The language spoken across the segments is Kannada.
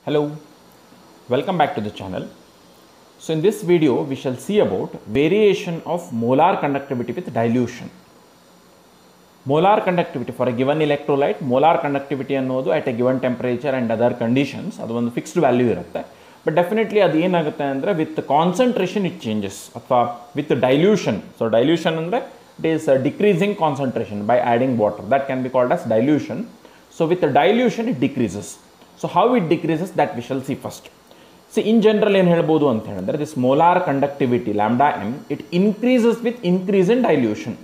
Hello, welcome back to the channel. So in this video we shall see about variation of molar conductivity with dilution. Molar conductivity for a given electrolyte, molar conductivity ಅನ್ನೋದು at a given temperature and other conditions ಅದು ಒಂದು ಫಿಕ್ಸ್ಡ್ ವ್ಯಾಲ್ಯೂ ಇರುತ್ತೆ. ಬಟ್ ಡೆಫಿನೆಟ್ಲಿ ಅದು ಏನಾಗುತ್ತೆ ಅಂದರೆ ವಿತ್ ಕಾನ್ಸಂಟ್ರೇಷನ್ ಇಟ್ ಚೇಂಜಸ್ ಅಥವಾ ವಿತ್ ಡೈಲ್ಯೂಷನ್. ಸೊ ಡೈಲ್ಯೂಷನ್ ಅಂದರೆ it is decreasing concentration by adding water, that can be called as dilution. So with dilution it decreases. So how it decreases that we shall C first. C in general ಏನು ಹೇಳ್ಬೋದು ಅಂತ ಹೇಳಿದ್ರೆ this molar conductivity lambda M it increases with increase in dilution.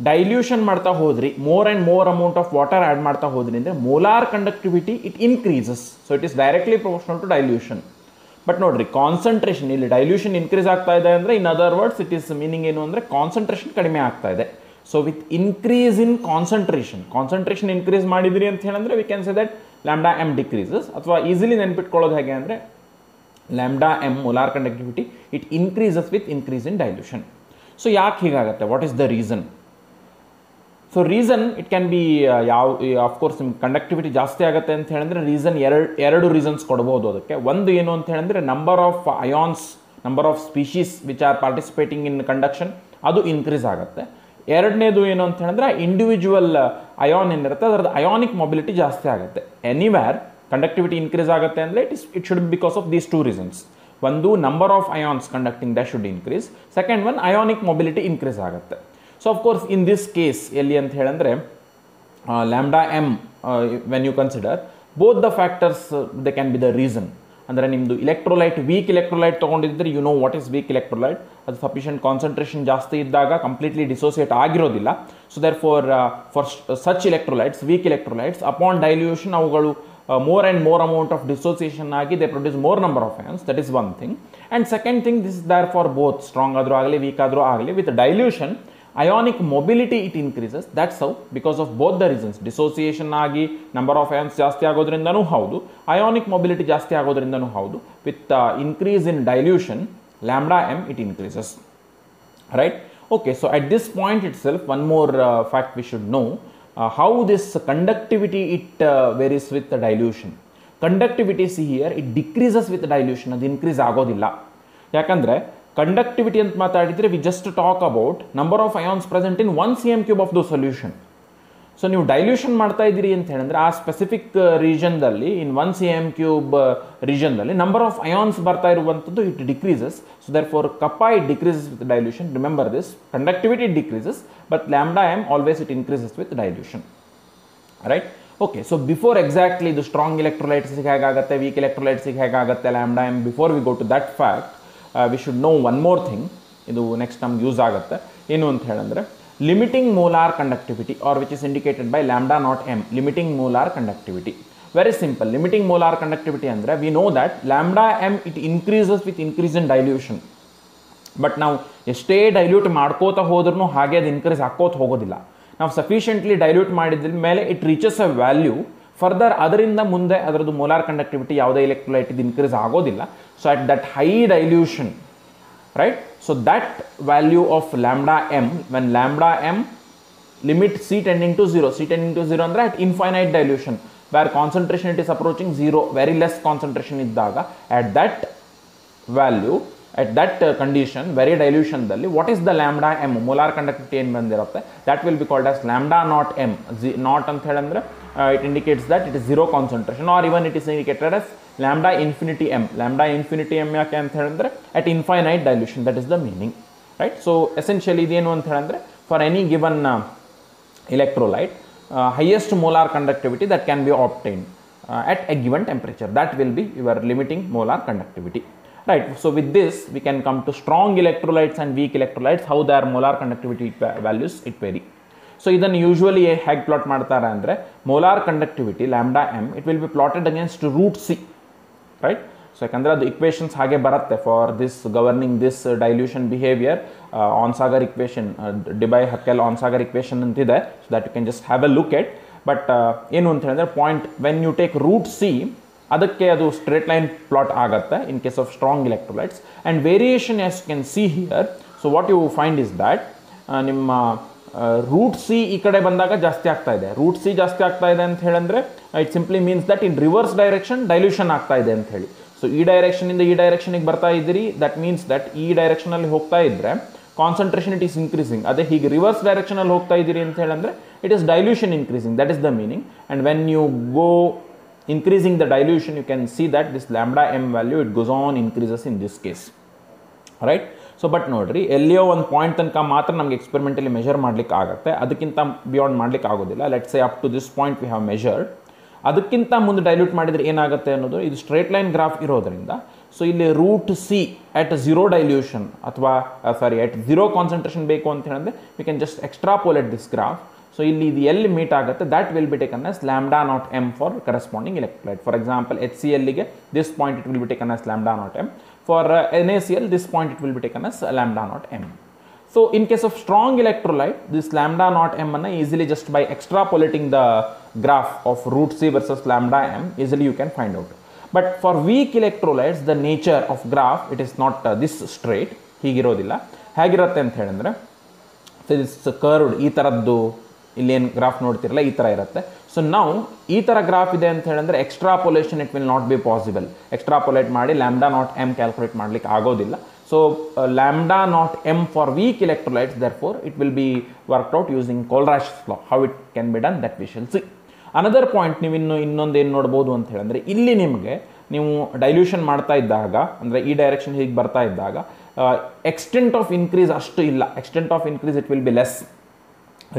Dilution ಮಾಡ್ತಾ ಹೋದ್ರಿ, more and more amount of water add ಮಾಡ್ತಾ ಹೋದ್ರಿ ಅಂದರೆ molar conductivity it increases. So it is directly proportional to dilution. But ನೋಡ್ರಿ, ಕಾನ್ಸಂಟ್ರೇಷನ್ ಇಲ್ಲಿ ಡೈಲ್ಯೂಷನ್ ಇನ್ಕ್ರೀಸ್ ಆಗ್ತಾ ಇದೆ ಅಂದರೆ in other words it is meaning ಏನು ಅಂದರೆ ಕಾನ್ಸಂಟ್ರೇಷನ್ ಕಡಿಮೆ ಆಗ್ತಾ ಇದೆ. So with increase in concentration increase ಮಾಡಿದ್ರಿ ಅಂತ ಹೇಳಿದ್ರೆ we can say that lambda M decreases. ಅಥವಾ ಈಸಿಲಿ ನೆನ್ಪಿಟ್ಕೊಳ್ಳೋದು ಹೇಗೆ ಅಂದರೆ lambda M molar conductivity it increases with increase in dilution. So ಯಾಕೆ ಹೀಗಾಗುತ್ತೆ, what is the reason? So reason it can be of course ನಿಮ್ಮ ಕಂಡಕ್ಟಿವಿಟಿ ಜಾಸ್ತಿ ಆಗುತ್ತೆ ಅಂತ ಹೇಳಿದ್ರೆ ರೀಸನ್ ಎರಡು ರೀಸನ್ಸ್ ಕೊಡ್ಬೋದು ಅದಕ್ಕೆ. ಒಂದು ಏನು ಅಂತ ಹೇಳಿದ್ರೆ number of ions, number of species which are participating in conduction ಅದು ಇನ್ಕ್ರೀಸ್ ಆಗುತ್ತೆ. ಎರಡನೇದು ಏನು ಅಂತ ಹೇಳಿದ್ರೆ ಇಂಡಿವಿಜುವಲ್ ಅಯಾನ್ ಏನಿರುತ್ತೆ ಅದರದ್ದು ಅಯಾನಿಕ್ ಮೊಬಿಲಿಟಿ ಜಾಸ್ತಿ ಆಗುತ್ತೆ. ಎನಿವೇರ್ ಕಂಡಕ್ಟಿವಿಟಿ ಇನ್ಕ್ರೀಸ್ ಆಗುತ್ತೆ ಅಂದರೆ it should be because of these two reasons. ಒಂದು number of ions conducting that should increase, second one ionic mobility increase ಆಗುತ್ತೆ. So of course in this case ಎಲ್ಲಿ ಅಂತ ಹೇಳಿದ್ರೆ lambda M when you consider both the factors they can be the reason. ಅಂದರೆ ನಿಮ್ಮದು ಇಲೆಕ್ಟ್ರೋಲೈಟ್ ವೀಕ್ ಇಲೆಕ್ಟ್ರೋಲೈಟ್ ತೊಗೊಂಡಿದ್ದರೆ you know what is weak electrolyte, ಅದು ಸಫಿಷಿಯಂಟ್ ಕಾನ್ಸಂಟ್ರೇಷನ್ ಜಾಸ್ತಿ ಇದ್ದಾಗ ಕಂಪ್ಲೀಟ್ಲಿ ಡಿಸೋಸಿಯೇಟ್ ಆಗಿರೋದಿಲ್ಲ. So there for such ಇಲೆಕ್ಟ್ರೋಲೈಟ್ಸ್, weak ಇಲೆಕ್ಟ್ರೋಲೈಟ್ಸ್ upon dilution ಅವುಗಳು more and more amount of dissociation ಆಗಿ they produce more number of ions. That is one thing. And second thing, this is there for both strong ಆದರೂ ಆಗಲಿ ವೀಕ್ ಆದರೂ ಆಗಲಿ with dilution ionic mobility it increases. That's how, because of both the reasons, dissociation ಆಗಿ number of ions ಜಾಸ್ತಿ ಆಗೋದ್ರಿಂದನೂ ಹೌದು, ionic mobility ಜಾಸ್ತಿ ಆಗೋದ್ರಿಂದನೂ ಹೌದು. With increase in dilution lambda m it increases, right? Okay, so at this point itself one more fact we should know. How this conductivity it varies with the dilution. Conductivity see here it decreases with the dilution, ಅದು ಇನ್ಕ್ರೀಸ್ ಆಗೋದಿಲ್ಲ. ಯಾಕಂದರೆ ಕಂಡಕ್ಟಿವಿಟಿ ಅಂತ ಮಾತಾಡಿದರೆ we just talk about number of ions present in 1 cm³ of the solution. So ನೀವು ಡೈಲ್ಯೂಷನ್ ಮಾಡ್ತಾ ಇದ್ದೀರಿ ಅಂತ ಹೇಳಿದ್ರೆ ಆ ಸ್ಪೆಸಿಫಿಕ್ ರೀಜನ್ದಲ್ಲಿ ಇನ್ 1 cm³ ರೀಜನ್ದಲ್ಲಿ ನಂಬರ್ ಆಫ್ ಅಯಾನ್ಸ್ ಬರ್ತಾ ಇರುವಂಥದ್ದು it decreases. So therefore kappa it decreases with dilution. Remember this, conductivity it decreases but lambda M always it increases with dilution, right? Okay, so before exactly ಇದು ಸ್ಟ್ರಾಂಗ್ ಇಲೆಕ್ಟ್ರೋಲೈಟ್ಸಿಗೆ ಹೇಗಾಗುತ್ತೆ, ವೀಕ್ ಇಲೆಕ್ಟ್ರೋಲೈಟ್ಸಿಗೆ ಹೇಗಾಗುತ್ತೆ lambda M, before we go to that fact we should know one more thing. ಇದು ನೆಕ್ಸ್ಟ್ ನಮ್ಗೆ ಯೂಸ್ ಆಗುತ್ತೆ. ಏನು ಅಂತ ಹೇಳಿದ್ರೆ limiting molar conductivity, or which is indicated by lambda naught m, limiting molar conductivity. Very simple, limiting molar conductivity andre we know that lambda m it increases with increase in dilution. But ನಾವು ಎಷ್ಟೇ ಡೈಲ್ಯೂಟ್ ಮಾಡ್ಕೋತಾ ಹೋದ್ರೂ ಹಾಗೆ ಅದು ಇನ್ಕ್ರೀಸ್ ಹಾಕೋತ ಹೋಗೋದಿಲ್ಲ. ನಾವು ಸಫಿಷಿಯೆಂಟ್ಲಿ ಡೈಲ್ಯೂಟ್ ಮಾಡಿದ್ರ ಮೇಲೆ it reaches a value, further ಅದರಿಂದ ಮುಂದೆ ಅದರದ್ದು ಮೋಲಾರ್ ಕಂಡಕ್ಟಿವಿಟಿ ಯಾವುದೇ ಇಲೆಕ್ಟ್ರೋಲೈಟ್ ಇದು ಇನ್ಕ್ರೀಸ್ ಆಗೋದಿಲ್ಲ. So at that high dilution, right? So that value of lambda m, when lambda m limit c tending to 0, c tending to 0 andre at infinite dilution where concentration it is approaching 0, very less concentration iddaga, at that value, at that condition, very dilution dalli what is the lambda m molar conductivity ಏನು ಬಂದಿರುತ್ತೆ that will be called as lambda naught m. Naught ಅಂತ ಹೇಳಿದ್ರೆ it indicates that it is 0 concentration, or even it is indicated as lambda infinity m. Lambda infinity m ಯಾಕೆ ಅಂತ ಹೇಳಿದ್ರೆ at infinite dilution, that is the meaning, right? So essentially ಇದೇನು ಅಂತ ಹೇಳಿದ್ರೆ for any given electrolyte highest molar conductivity that can be obtained at a given temperature, that will be your limiting molar conductivity, right? So with this we can come to strong electrolytes and weak electrolytes, how their molar conductivity values it vary. So ಇದನ್ನು ಯೂಶ್ವಲಿ ಹೇಗೆ ಪ್ಲಾಟ್ ಮಾಡ್ತಾರೆ ಅಂದರೆ molar conductivity lambda M it will be plotted against root C, right? So ಯಾಕಂದರೆ ಅದು ಇಕ್ವೇಷನ್ಸ್ ಹಾಗೆ ಬರುತ್ತೆ for this governing this dilution behaviour. Onsager equation, Debye Huckel Onsager equation ಅಂತಿದೆ, so that you can just have a look at. But ಏನು ಅಂತ ಹೇಳಿದ್ರೆ point when you take root C ಅದಕ್ಕೆ ಅದು ಸ್ಟ್ರೇಟ್ ಲೈನ್ ಪ್ಲಾಟ್ ಆಗುತ್ತೆ in case of strong electrolytes. And variation as you can see here. So what you find is that ನಿಮ್ಮ ರೂಟ್ ಸಿ ಈ ಕಡೆ ಬಂದಾಗ ಜಾಸ್ತಿ ಆಗ್ತಾ ಇದೆ. ರೂಟ್ ಸಿ ಜಾಸ್ತಿ ಆಗ್ತಾ ಇದೆ ಅಂತ ಹೇಳಿದ್ರೆ it simply means that in reverse direction dilution ಆಗ್ತಾ ಇದೆ ಅಂತ ಹೇಳಿ. ಸೊ ಈ ಡೈರೆಕ್ಷನಿಂದ ಈ ಡೈರೆಕ್ಷನಿಗೆ ಬರ್ತಾ ಇದ್ದೀರಿ, ದಟ್ ಮೀನ್ಸ್ ದಟ್ ಈ ಡೈರೆಕ್ಷನಲ್ಲಿ ಹೋಗ್ತಾ ಇದ್ದರೆ ಕಾನ್ಸಂಟ್ರೇಷನ್ ಇಟ್ ಈಸ್ ಇನ್ಕ್ರೀಸಿಂಗ್. ಅದೇ ಹೀಗೆ ರಿವರ್ಸ್ ಡೈರೆಕ್ಷನಲ್ಲಿ ಹೋಗ್ತಾ ಇದ್ದೀರಿ ಅಂತ ಹೇಳಂದರೆ it is dilution increasing, that is the meaning. And when you go increasing the dilution, you can see that this lambda m value it goes on increases in this case, right? So but ನೋಡ್ರಿ, ಎಲ್ಲಿಯೋ ಒಂದು ಪಾಯಿಂಟ್ ತನಕ ಮಾತ್ರ ನಮಗೆ ಎಕ್ಸ್ಪೆರಿಮೆಂಟಲ್ಲಿ ಮೆಷರ್ ಮಾಡ್ಲಿಕ್ಕೆ ಆಗುತ್ತೆ, ಅದಕ್ಕಿಂತ ಬಿಯಾಂಡ್ ಮಾಡ್ಲಿಕ್ಕೆ ಆಗೋದಿಲ್ಲ. Let's say up to this point we have measured. ಅದಕ್ಕಿಂತ ಮುಂದೆ ಡೈಲ್ಯೂಟ್ ಮಾಡಿದರೆ ಏನಾಗುತ್ತೆ ಅನ್ನೋದು, ಇದು ಸ್ಟ್ರೇಟ್ ಲೈನ್ ಗ್ರಾಫ್ ಇರೋದ್ರಿಂದ ಸೊ ಇಲ್ಲಿ root C at zero dilution ಅಥವಾ ಸಾರಿ ಅಟ್ ಝೀರೋ ಕಾನ್ಸಂಟ್ರೇಷನ್ ಬೇಕು ಅಂತ ಹೇಳಿದ್ರೆ we can just extrapolate this graph. So ಇಲ್ಲಿ ಇದು ಎಲ್ಲಿ ಮೀಟ್ ಆಗುತ್ತೆ that will be taken as lambda naught M for corresponding electrolyte. For example HClಗೆ this point it will be taken as lambda naught M. For NaCl this point it will be taken as lambda naught m. So in case of strong electrolyte, this lambda naught m anna easily just by extrapolating the graph of root c versus lambda m easily you can find out. But for weak electrolytes the nature of graph it is not this straight, ಹೀಗಿರೋದಿಲ್ಲ. ಹೇಗಿರುತ್ತೆ ಅಂತ ಹೇಳಿದ್ರೆ ದಿಸ್ ಕರ್ವ್ಡ್ ಈ ಥರದ್ದು ಇಲ್ಲೇನು ಗ್ರಾಫ್ ನೋಡ್ತಿರಲ್ಲ ಈ ಥರ ಇರುತ್ತೆ. ಸೊ ನಾವು ಈ ಥರ ಗ್ರಾಫ್ ಇದೆ ಅಂತ ಹೇಳಿದ್ರೆ extrapolation it will not be possible. Extrapolate ಮಾಡಿ ಲ್ಯಾಂಬ್ಡಾ ನಾಟ್ ಎಮ್ ಕ್ಯಾಲ್ಕುಲೇಟ್ ಮಾಡಲಿಕ್ಕೆ ಆಗೋದಿಲ್ಲ. So lambda naught M for weak electrolytes therefore it will be worked out using Kohlrausch's law. How it can be done that we shall see. Another point ನೀವು ಇನ್ನೊಂದು ಏನು ನೋಡ್ಬೋದು ಅಂತ ಹೇಳಿದ್ರೆ, ಇಲ್ಲಿ ನಿಮಗೆ ನೀವು ಡೈಲ್ಯೂಷನ್ ಮಾಡ್ತಾ ಇದ್ದಾಗ ಅಂದರೆ ಈ ಡೈರೆಕ್ಷನ್ ಹೀಗೆ ಬರ್ತಾ ಇದ್ದಾಗ ಎಕ್ಸ್ಟೆಂಟ್ ಆಫ್ ಇನ್ಕ್ರೀಸ್ ಅಷ್ಟು ಇಲ್ಲ. Extent of increase it will be less.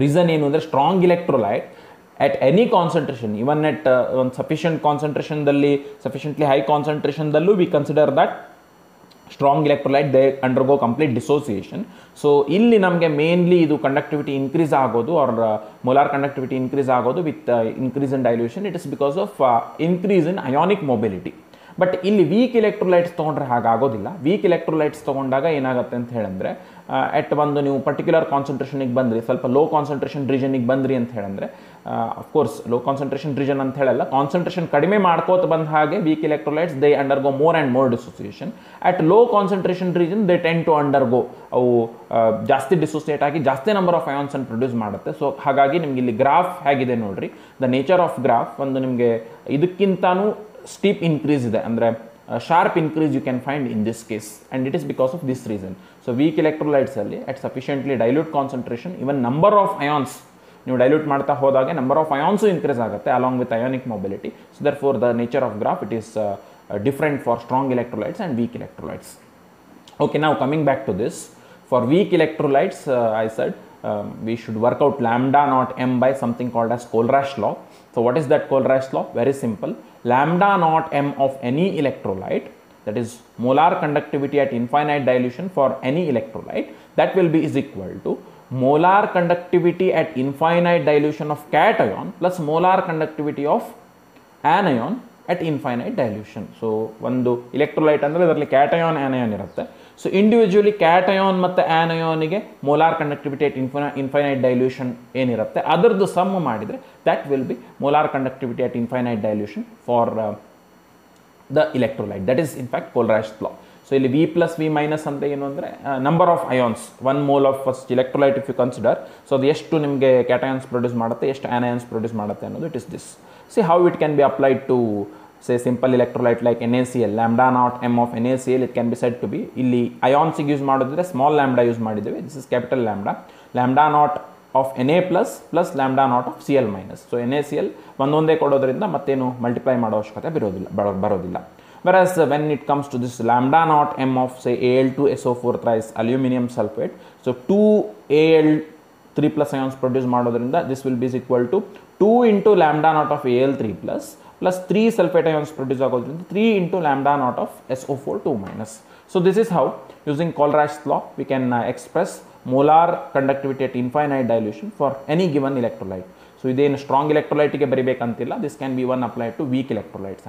Reason ಏನು ಅಂದರೆ strong electrolyte at any concentration, even at one sufficient concentration dalli, sufficiently high concentration dallu we consider that strong electrolyte they undergo complete dissociation. So illi namge mainly idu conductivity increase agodu or molar conductivity increase agodu with increase in dilution, it is because of increase in ionic mobility. But ಇಲ್ಲಿ ವೀಕ್ ಎಲೆಕ್ಟ್ರೋಲೈಟ್ಸ್ ತೊಗೊಂಡ್ರೆ ಹಾಗಾಗೋದಿಲ್ಲ. ವೀಕ್ ಎಲೆಕ್ಟ್ರೋಲೈಟ್ಸ್ ತೊಗೊಂಡಾಗ ಏನಾಗುತ್ತೆ ಅಂತ ಹೇಳಿದ್ರೆ ಎಟ್ ಒಂದು ನೀವು ಪರ್ಟಿಕ್ಯುಲರ್ ಕಾನ್ಸಂಟ್ರೇಷನಿಗೆ ಬಂದ್ರಿ, ಸ್ವಲ್ಪ ಲೋ ಕಾನ್ಸಂಟ್ರೇಷನ್ ರೀಜನಿಗೆ ಬಂದ್ರಿ ಅಂತ ಹೇಳಿದ್ರೆ ಅಫ್ಕೋರ್ಸ್ ಲೋ ಕಾನ್ಸಂಟ್ರೇಷನ್ ರೀಜನ್ ಅಂತ ಹೇಳಲ್ಲ, ಕಾನ್ಸಂಟ್ರೇಷನ್ ಕಡಿಮೆ ಮಾಡ್ಕೋತ ಬಂದ ಹಾಗೆ weak electrolytes they undergo more and more dissociation. At low concentration region they tend to undergo, ಅವು ಜಾಸ್ತಿ ಡಿಸೋಸಿಯೇಟ್ ಆಗಿ ಜಾಸ್ತಿ ನಂಬರ್ ಆಫ್ ಅಯಾನ್ಸ್ ಅನ್ನು ಪ್ರೊಡ್ಯೂಸ್ ಮಾಡುತ್ತೆ. ಸೊ ಹಾಗಾಗಿ ನಿಮ್ಗೆ ಇಲ್ಲಿ ಗ್ರಾಫ್ ಹೇಗಿದೆ ನೋಡ್ರಿ, ದ ನೇಚರ್ ಆಫ್ ಗ್ರಾಫ್ ಒಂದು ನಿಮಗೆ ಇದಕ್ಕಿಂತನೂ steep increase ಇದೆ, ಅಂದರೆ sharp increase you can find in this case, and it is because of this reason. So weak electrolytes ಅಲ್ಲಿ at sufficiently dilute concentration even number of ions ನೀವು ಡೈಲ್ಯೂಟ್ ಮಾಡ್ತಾ ಹೋದಾಗೆ ನಂಬರ್ ಆಫ್ ಅಯಾನ್ಸು ಇನ್ಕ್ರೀಸ್ ಆಗುತ್ತೆ along with ionic mobility. So therefore the nature of graph it is different for strong electrolytes and weak electrolytes. Okay, now coming back to this, for weak electrolytes I said we should work out lambda naught m by something called as Kohlraasch law. So what is that Kohlraasch law? Very simple. Lambda naught m of any electrolyte, that is molar conductivity at infinite dilution for any electrolyte, that will be is equal to molar conductivity at infinite dilution of cation plus molar conductivity of anion at infinite dilution. So ಒಂದು electrolyte ಅಂದರೆ ಅದರಲ್ಲಿ cation anion ಇರುತ್ತೆ. ಸೊ ಇಂಡಿವಿಜುವಲಿ ಕ್ಯಾಟಯಾನ್ ಮತ್ತು ಆ್ಯನಯಾನಿಗೆ molar conductivity at infinite dilution ಏನಿರುತ್ತೆ ಅದರದ್ದು ಸಮ್ ಮಾಡಿದರೆ that will be molar conductivity at infinite dilution for the electrolyte. That is in fact Kohlraasch law. So ಇಲ್ಲಿ V ಪ್ಲಸ್ V ಮೈನಸ್ ಅಂತ ಏನು ಅಂದರೆ number of ions, 1 mole of first electrolyte if you consider. So ಅದು ಎಷ್ಟು ನಿಮಗೆ ಕ್ಯಾಟಯಾನ್ಸ್ ಪ್ರೊಡ್ಯೂಸ್ ಮಾಡುತ್ತೆ, ಎಷ್ಟು ಆ್ಯನಯಾನ್ಸ್ ಪ್ರೊಡ್ಯೂಸ್ ಮಾಡುತ್ತೆ ಅನ್ನೋದು it is this. See how it can be applied to say simple electrolyte like NaCl, lambda naught m of NaCl it can be said to be, ಇಲ್ಲಿ ions ಯೂಸ್ ಮಾಡಿದ್ರೆ ಸ್ಮಾಲ್ ಲ್ಯಾಂಬ್ಡಾ ಯೂಸ್ ಮಾಡಿದ್ದೇವೆ, this is capital lambda, lambda naught of Na plus plus lambda naught of Cl minus. So NaCl ಒಂದೊಂದೇ ಕೊಡೋದ್ರಿಂದ ಮತ್ತೇನು ಮಲ್ಟಿಪ್ಲೈ ಮಾಡೋ ಅವಶ್ಯಕತೆ ಬರೋದಿಲ್ಲ. Whereas when it comes to this lambda naught m of say Al2SO4 thrice aluminum sulfate, so 2 Al3 plus ions produce ಮಾಡೋದ್ರಿಂದ this will be equal to 2 into lambda naught of Al3 plus 3 sulfate ions produce ಆಗೋದ್ರಿಂದ 3 into lambda naught of SO4 2 minus. So this is how using Kohlraasch law we can express molar conductivity at infinite dilution for any given electrolyte. So ಇದೇನು strong ಎಲೆಕ್ಟ್ರೋಲೈಟಿಗೆ ಬರಿಬೇಕಂತಿಲ್ಲ, this can be even applied to weak electrolytes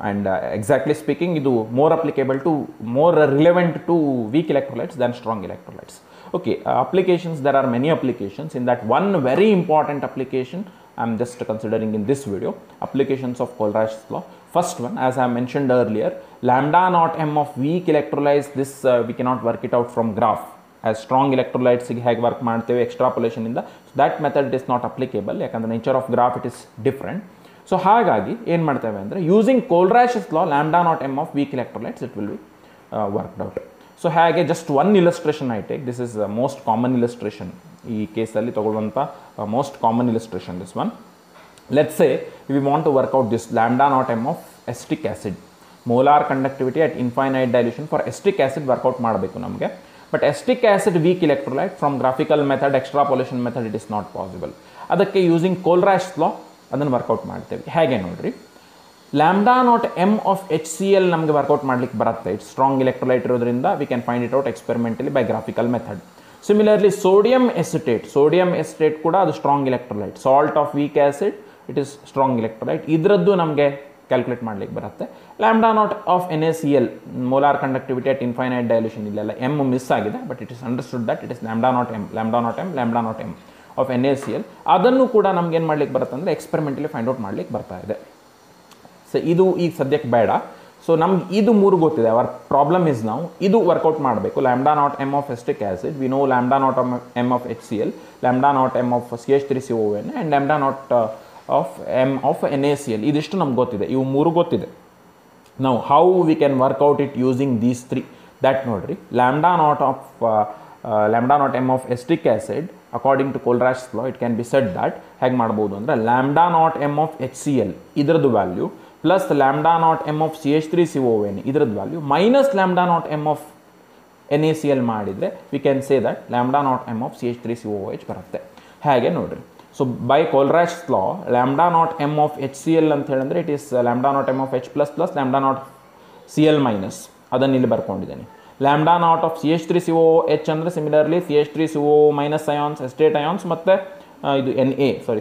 and exactly speaking ಇದು more applicable to more relevant to weak electrolytes than strong electrolytes. Okay, applications, there are many applications. In that one very important application I am just considering in this video, applications of Kohlraasch law. First one, as I mentioned earlier, lambda naught m of weak electrolytes, this we cannot work it out from graph. As strong ಇಲೆಕ್ಟ್ರೋಲೈಟ್ಸಿಗೆ ಹೇಗೆ ವರ್ಕ್ ಮಾಡ್ತೇವೆ ಎಕ್ಸ್ಟ್ರಾಪೊಲೇಷನಿಂದ, so that method is not applicable, ಯಾಕಂದರೆ nature of graph it is different. So ಹಾಗಾಗಿ ಏನು ಮಾಡ್ತೇವೆ ಅಂದರೆ using Kohlrausch's law lambda naught M of weak electrolytes it will be worked out. So ಹಾಗೆ just one illustration I take, this is most common illustration, ಈ ಕೇಸಲ್ಲಿ ತಗೊಳ್ಳುವಂಥ most common illustration this one. Let's say we want to work out this lambda naught M of acetic acid, molar conductivity at infinite dilution for acetic acid work out ಮಾಡಬೇಕು ನಮಗೆ. But acetic acid weak electrolyte from graphical method extrapolation method it is not possible. ಅದಕ್ಕೆ ಯೂಸಿಂಗ್ ಕೋಲ್ರಾಶ್ ಲಾ ಅದನ್ನು ವರ್ಕೌಟ್ ಮಾಡ್ತೇವೆ. ಹೇಗೆ ನೋಡಿರಿ, lambda naught M of H C L ನಮಗೆ ವರ್ಕೌಟ್ ಮಾಡಲಿಕ್ಕೆ ಬರುತ್ತೆ. ಇಟ್ಸ್ ಸ್ಟ್ರಾಂಗ್ ಇಲೆಕ್ಟ್ರೋಲೈಟ್ ಇರೋದ್ರಿಂದ we can find it out experimentally by graphical method. Similarly sodium acetate ಕೂಡ ಅದು strong electrolyte. Salt of weak acid it is strong electrolyte, ಇದರದ್ದು ನಮಗೆ ಕ್ಯಾಲ್ಕುಲೇಟ್ ಮಾಡಲಿಕ್ಕೆ ಬರುತ್ತೆ. Lambda naught of NaCl molar conductivity at infinite dilution, ಇಲ್ಲೆಲ್ಲ ಎಮ್ ಮಿಸ್ ಆಗಿದೆ, but it is understood that it is lambda naught M of NaCl. ಅದನ್ನು ಕೂಡ ನಮ್ಗೆ ಏನು ಮಾಡ್ಲಿಕ್ಕೆ ಬರುತ್ತೆ ಅಂದರೆ ಎಕ್ಸ್ಪೆರಿಮೆಂಟಲಿ ಫೈಂಡ್ ಔಟ್ ಮಾಡ್ಲಿಕ್ಕೆ ಬರ್ತಾ ಇದೆ. ಸೊ ಇದು ಈಗ ಸದ್ಯಕ್ಕೆ ಬೇಡ. ಸೊ ನಮ್ಗೆ ಇದು ಮೂರು ಗೊತ್ತಿದೆ. ಅವರ್ ಪ್ರಾಬ್ಲಮ್ ಇಸ್ ನಾವು ಇದು ವರ್ಕೌಟ್ ಮಾಡಬೇಕು. Lambda naught M of acetic acid, we know lambda naught M of HCl, lambda naught M of CH3CON and lambda naught of M of NaCl. ಇದಿಷ್ಟು ನಮ್ಗೆ ಗೊತ್ತಿದೆ, ಇವು ಮೂರು ಗೊತ್ತಿದೆ. ನಾವು how we can work out it using these three, that ನೋಡ್ರಿ. Lambda naught M of acetic acid according to Kohlrausch's law it can be said that ಹೇಗೆ ಮಾಡ್ಬೋದು ಅಂದರೆ lambda naught M of HCl ಇದರದ್ದು value plus lambda naught M of CH3CON ಇದರದ್ದು value minus lambda naught M of NaCl ಮಾಡಿದರೆ we can say that lambda naught M of CH3COOH ಬರುತ್ತೆ. ಹೇಗೆ ನೋಡ್ರಿ, so by Kohlrausch's law lambda naught M of HCl ಅಂತ ಹೇಳಿದ್ರೆ it is lambda naught M of H plus plus lambda naught Cl minus, ಅದನ್ನು ಇಲ್ಲಿ ಬರ್ಕೊಂಡಿದ್ದೇನೆ. ಲ್ಯಾಂಬ್ಡಾ ನಾಟ್ ಆಫ್ CH3COOH ಅಂದರೆ similarly CH3CO minus ions acetate ions ಮತ್ತು ಇದು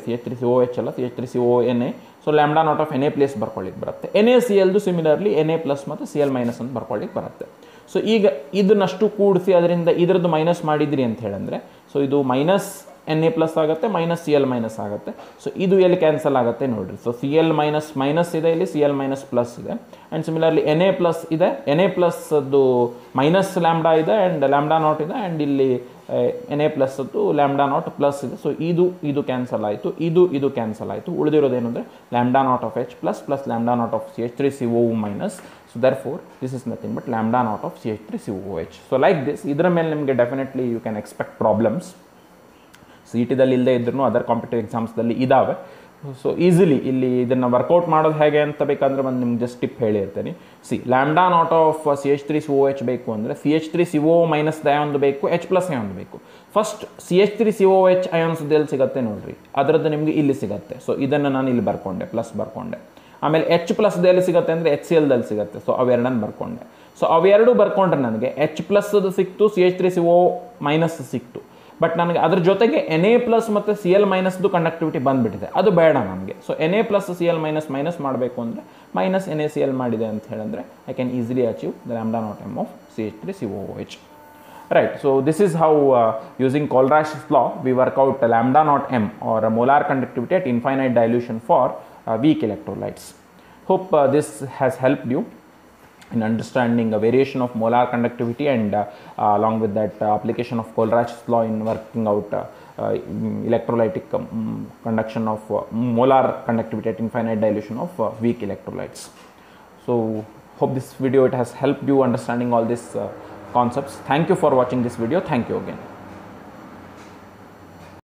CH3COH ಅಲ್ಲ CH3CONA. So lambda naught of Na plus ಬರ್ಕೊಳ್ಳಿಕ್ಕೆ ಬರುತ್ತೆ. NaClದು ಸಿಮಿಲರ್ಲಿ Na ಪ್ಲಸ್ ಮತ್ತು Cl ಮೈನಸ್ ಅಂತ ಬರ್ಕೊಳ್ಳಿಕ್ಕೆ ಬರುತ್ತೆ. ಸೊ ಈಗ ಇದನ್ನಷ್ಟು ಕೂಡಿಸಿ ಅದರಿಂದ ಇದರದ್ದು ಮೈನಸ್ ಮಾಡಿದ್ರಿ ಅಂತ ಹೇಳಿದ್ರೆ ಸೊ ಇದು ಮೈನಸ್ Na ಪ್ಲಸ್ ಆಗುತ್ತೆ, ಮೈನಸ್ Cl ಮೈನಸ್ ಆಗುತ್ತೆ. ಸೊ ಇದು ಎಲ್ಲಿ ಕ್ಯಾನ್ಸಲ್ ಆಗುತ್ತೆ ನೋಡಿರಿ. ಸೊ Cl ಮೈನಸ್ ಇದೆ, ಇಲ್ಲಿ Cl ಮೈನಸ್ ಪ್ಲಸ್ ಇದೆ. ಆ್ಯಂಡ್ ಸಿಮಿಲರ್ಲಿ Na ಪ್ಲಸ್ ಇದೆ, Na ಪ್ಲಸ್ ಅದು ಮೈನಸ್ ಲ್ಯಾಂಬ್ಡಾ ಇದೆ ಆ್ಯಂಡ್ ಲ್ಯಾಂಬ್ಡಾ ನಾಟ್ ಇದೆ, ಆ್ಯಂಡ್ ಇಲ್ಲಿ Na ಪ್ಲಸ್ ಅದು ಲ್ಯಾಂಬ್ಡಾ ನಾಟ್ ಪ್ಲಸ್ ಇದೆ. ಸೊ ಇದು ಕ್ಯಾನ್ಸಲ್ ಆಯಿತು, ಇದು ಕ್ಯಾನ್ಸಲ್ ಆಯಿತು. ಉಳಿದಿರೋದೇನು ಅಂದರೆ lambda naught of H plus plus lambda naught of CH3CO minus. So therefore this is nothing but lambda naught of CH3COOH. So like this, ಇದರ ಮೇಲೆ ನಿಮಗೆ definitely you can expect problems. CETದಲ್ಲಿ ಇಲ್ಲದೆ ಇದ್ರೂ ಅದರ್ ಕಾಂಪಿಟೇಟಿವ್ ಎಕ್ಸಾಮ್ಸ್ದಲ್ಲಿ ಇದ್ದಾವೆ. ಸೊ ಈಸಿಲಿ ಇಲ್ಲಿ ಇದನ್ನು ವರ್ಕೌಟ್ ಮಾಡೋದು ಹೇಗೆ ಅಂತ ಬೇಕಾದರೆ ಒಂದು ನಿಮ್ಗೆ ಜಸ್ಟ್ ಟಿಪ್ ಹೇಳಿರ್ತೀನಿ. ಲ್ಯಾಂಬ್ಡಾ ನಾಟ್ ಆಫ್ CH3COH ಬೇಕು ಅಂದರೆ CH3CO ಮೈನಸ್ ಅಯಾನ್ದು ಬೇಕು, H ಪ್ಲಸ್ ಅಯಾನ್ದು ಬೇಕು. ಫಸ್ಟ್ CH3COH ಅಯಾನ್ಸ್ದು ಎಲ್ಲಿ ಸಿಗುತ್ತೆ ನೋಡಿರಿ, ಅದರದ್ದು ನಿಮಗೆ ಇಲ್ಲಿ ಸಿಗುತ್ತೆ. ಸೊ ಇದನ್ನು ನಾನು ಇಲ್ಲಿ ಬರ್ಕೊಂಡೆ, ಪ್ಲಸ್ ಬರ್ಕೊಂಡೆ. ಆಮೇಲೆ H ಪ್ಲಸ್ ಎಲ್ಲಿ ಸಿಗುತ್ತೆ ಅಂದರೆ HClದಲ್ಲಿ ಸಿಗುತ್ತೆ. ಸೊ ಅವೆರಡನ್ನು ಬರ್ಕೊಂಡೆ. ಸೊ ಅವೆರಡು ಬರ್ಕೊಂಡ್ರೆ ನನಗೆ H ಪ್ಲಸ್ದು ಸಿಕ್ತು, CH3CO ಮೈನಸ್ ಸಿಕ್ತು. ಬಟ್ ನನಗೆ ಅದ್ರ ಜೊತೆಗೆ Na ಪ್ಲಸ್ ಮತ್ತು Cl ಮೈನಸ್ದು ಕಂಡಕ್ಟಿವಿಟಿ ಬಂದುಬಿಟ್ಟಿದೆ, ಅದು ಬೇಡ ನನಗೆ. So Na plus Cl minus ಮಾಡಬೇಕು ಅಂದರೆ ಮೈನಸ್ NaCl ಮಾಡಿದೆ ಅಂತ ಹೇಳಿದ್ರೆ I can easily achieve the lambda naught M of CH3COOH. Right, so this is how using Kohlrash's law we work out lambda naught m or molar conductivity at infinite dilution for weak electrolytes. Hope this has helped you in understanding a variation of molar conductivity and along with that application of Kohlrash's law in working out electrolytic conduction of molar conductivity at infinite dilution of weak electrolytes. So hope this video it has helped you understanding all these concepts. Thank you for watching this video. Thank you again.